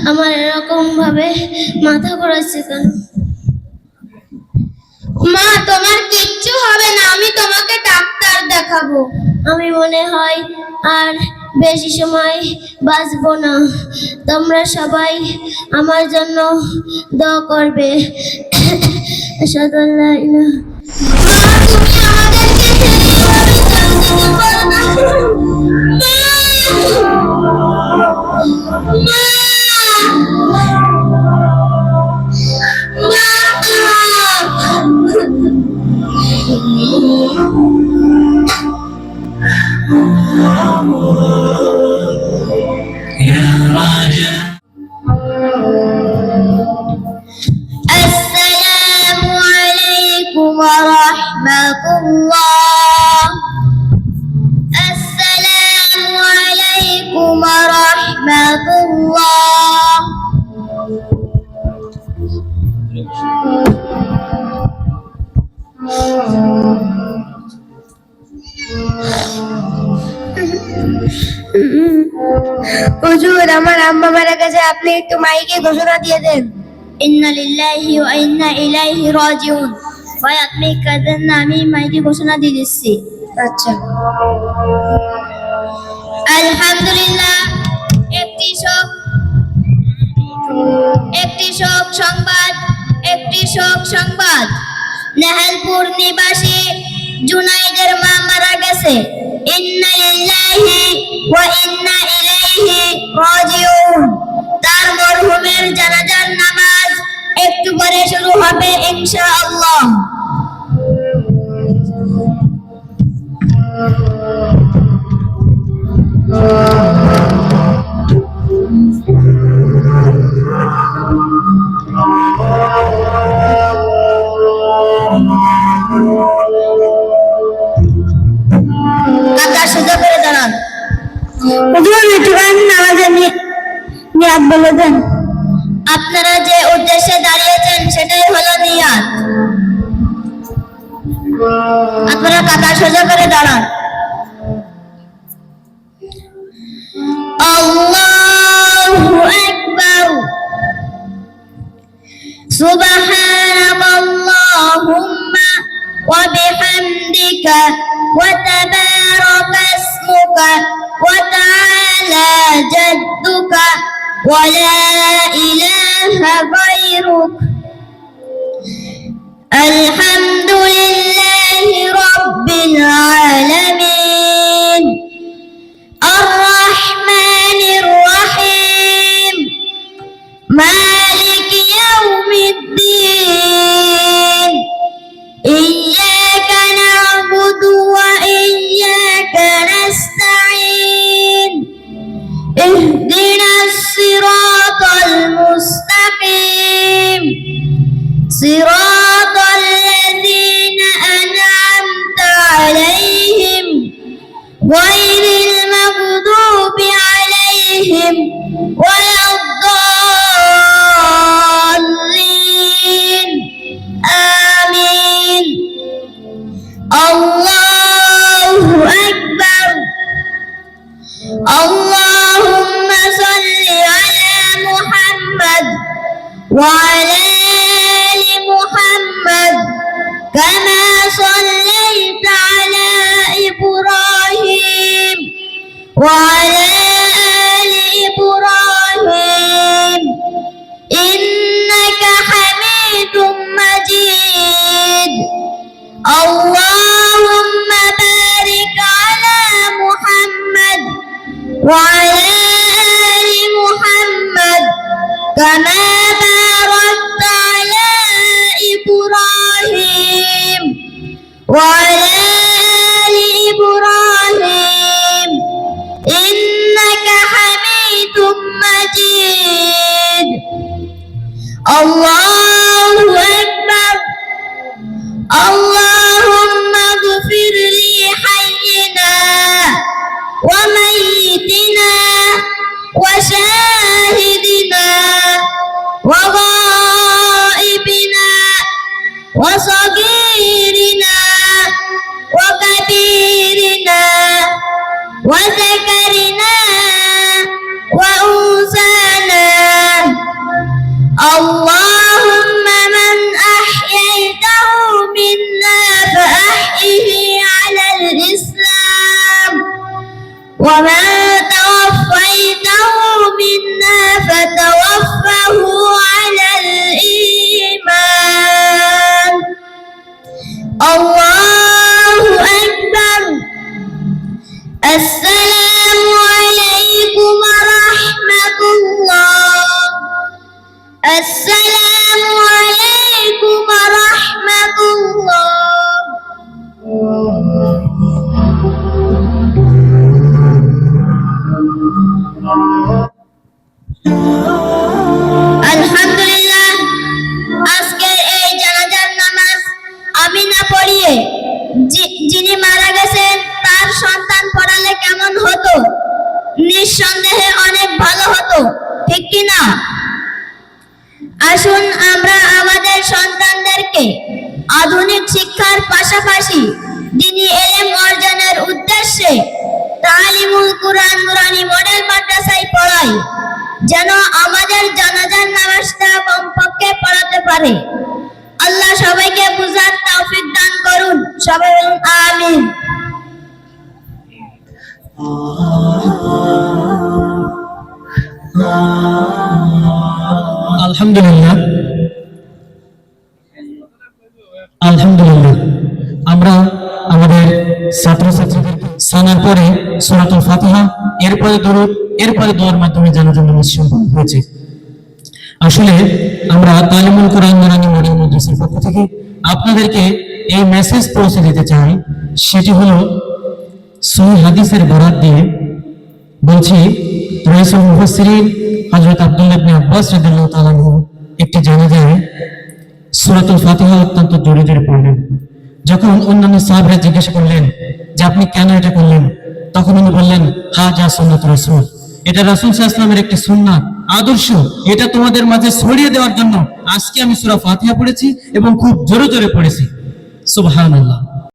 আমার এরকম ভাবে মাথা ঘোরাচ্ছে কেন? মা, তোমার কিচ্ছু হবে না, আমি তোমাকে ডাক্তার দেখাবো। আমি মনে হয় আর বেশি সময় বাঁচবো না। তোমরা সবাই আমার জন্য দোয়া করবে। আশহাদু আল্লা ইলাহা মা, তুমি আমাদেরকে ছেড়ে এভাবে চলে আসসালামু আলাইকুম ওয়া রাহমাতুল্লাহ। আসসালামু আলাইকুম ওয়া রাহমাতুল্লাহ। হুজুর, আমার আম্মা মারা গেছে, আপনি একটু মাইকে ঘোষণা দিয়ে দেন। ইন্না লিল্লাহি ওয়া ইন্না ইলাইহি রাজিউন। ভাই আপনি কাঁদেন না, আমি মাইকে ঘোষণা দিয়ে দিচ্ছি। আচ্ছা। আলহামদুলিল্লাহ, একটি শোক সংবাদ। নেহালপুর নিবাসী জুনাইদের মা মারা গেছে। ইন্না লিল্লাহি ওয়া ইন্না ইলাইহি রাজিউন। তার মরহুমের জানাজার নামাজ একটু পরে শুরু হবে ইনশাআল্লাহ। কাকা সোজা করে দাঁড়ান। হুজুর, একটুখানি নামাজে নিয়াত বলে দেন। আপনারা যে উদ্দেশ্যে দাঁড়িয়েছেন সেটাই হলো নিয়াত। আপনারা কাতার সোজা করে দাঁড়ান। আল্লাহু আকবার। সুবহানাকাল্লাহুম্মা ওয়া বিহামদিকা ওয়া তাবারাকা ইসমুকা ওয়া তাআলা জাদ্দুকা ওয়া লা ইলাহা গায়রুক। আলহামদুলিল্লাহি রাব্বিল আলামিন আর-রাহমানির রাহিম মালিকি ইয়াউমিদ্দিন ইয়্যাকা না'বুদু ওয়া ইয়্যাকা নাস্তাঈন ইহদিনাস সিরাতাল মুস্তাকিম সিরাতাল লাযীনা আন'আমতা আলাইহিম গায়রিল মাগদুবি আলাইহিম ওয়ালাদ-দাল্লিন। আমিন। আল্লাহু আকবার। আল্লাহুম্মা সাল্লি আলা মুহাম্মাদ ওয়া আলা আলি মুহাম্মাদ কামা সাল্লাইতা আলা ইব্রাহিম ওয়া আলা আলি ইব্রাহিম ইন্নাকা হামিদুম মাজিদ। আল্লাহুম্মা বারিক আলা মুহাম্মাদ ওয়া আলা আলি মুহাম্মাদ কামা বারাকতা আলা ইব্রাহিম ওয়া আলা আলি ইব্রাহিম ইন্নাকা হামিদুম মাজিদ। আল্লাহু আকবার। আল্লাহুম্মা গফির লি হাইয়িনা ওয়া মাইয়িতিনা ওয়া শাহিদিনা ওয়া গায়িবিনা ওয়া সাগীরিনা ওয়া কাবীরিনা ওয়া যাকারিনা ওয়া উনসানা আসসালামু আলাইকুম ওয়া রাহমাতুল্লাহ। আলহামদুলিল্লাহ, আজকের এই জানাজার নামাজ আমি না পড়িয়ে যিনি মারা গেছেন তার সন্তান পড়ালে কেমন হতো? নিঃসন্দেহে অনেক ভালো হতো, ঠিক কি না? আসুন আমরা আমাদের সন্তানদেরকে আধুনিক শিক্ষার পাশাপাশি দ্বীনি ইলম অর্জনের উদ্দেশ্যে তালিমুল কুরআন নুরানি মডেল মাদ্রাসায় পড়াই, যেন আমাদের জানাজার নামাজটা কমপক্ষে পড়াতে পারে। আল্লাহ সবাইকে বুঝার তৌফিক দান করুন, সবাই বলুন আমিন। আলহামদুলিল্লাহ, আলহামদুলিল্লাহ, আমরা আমাদের ছাত্রছাত্রীদের সানার পরে সূরাতুল ফাতিহা, এরপরে দরুদ, এরপরে দোয়ার মাধ্যমে জানাজার নামাজ সম্পন্ন হয়েছে। আসলে আমরা তালিমুল কুরআন নুরানি মডেল মাদ্রাসার পক্ষ থেকে আপনাদেরকে এই মেসেজ পৌঁছে দিতে চাই। সেটি হলো সহিহ হাদিসের বরাত দিয়ে বলছি, রাইসুল মুফাসসিরিন হযরত আব্দুল্লাহ ইবনে আব্বাস রাদিয়াল্লাহু তাআলা আনহু একটি জানাজায় সূরাতুল ফাতিহা অত্যন্ত জোরে জোরে পড়লেন। যখন অন্যান্য সাহাবীরা জিজ্ঞাসা করলেন যে আপনি কেন এটা করলেন, তখন উনি বললেন, হাজা সুন্নাত রাসূল, এটা রাসূল সাল্লাল্লাহু আলাইহি ওয়াসাল্লামের একটি সুন্নাত, আদর্শ, এটা তোমাদের মাঝে ছড়িয়ে দেওয়ার জন্য আজকে আমি সূরা ফাতিহা পড়েছি এবং খুব জোরে জোরে পড়েছি। সুবহানাল্লাহ।